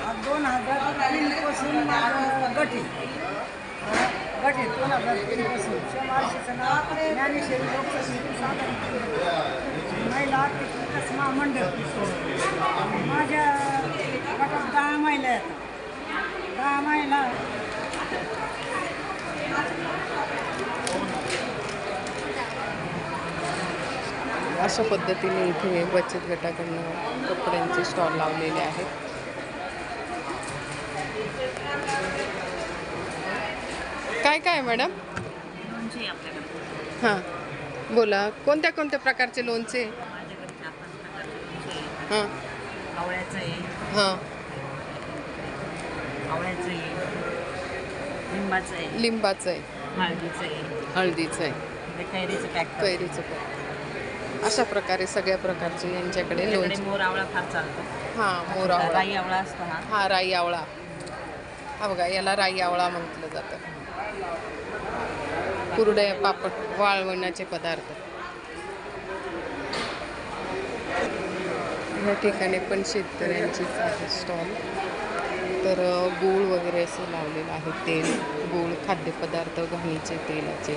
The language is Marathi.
2003 पासून गट आहे 2003 पासून शमार्शीचं नाव ज्ञानेश्वरी लोकसंस्कृती साधन केंद्र महिला आर्थिक विकास महामंडळ. माझ्या गटात 10 महिला आहेत. 10 महिला अशा पद्धतीने इथे बचत गटाकडनं कपड्यांचे स्टॉल लावलेले आहेत. काय काय मॅडम? लोणचे आपल्याकडे. हां बोला, कोणत्या कोणत्या प्रकारचे लोणचे? माझ्याकडे 4-5 प्रकारचे लोणचे आहे. हां आवळ्याचं आहे, हां आवळ्याचं आहे, लिंबाचं आहे, लिंबाचं आहे, हळदीचं आहे, हळदीचं आहे, ते कैरीचं पॅक. कैरीचं पण. अशा प्रकारे सगळ्या प्रकारचे यांच्याकडे लोणचे. मोर आवळा फार चालतो. हां मोर आवळा, राई आवळा असतो हा. हा राई आवळा. हा बघा, याला राई आवळा म्हटलं जातं. कुरडया, पापड, वाळवण्याचे पदार्थ. या ठिकाणी पण शेतकऱ्यांचीच आहे स्टॉल. तर गूळ वगैरे असं लावलेलं आहे. तेल, गूळ, खाद्यपदार्थ, घाणीचे तेलाचे.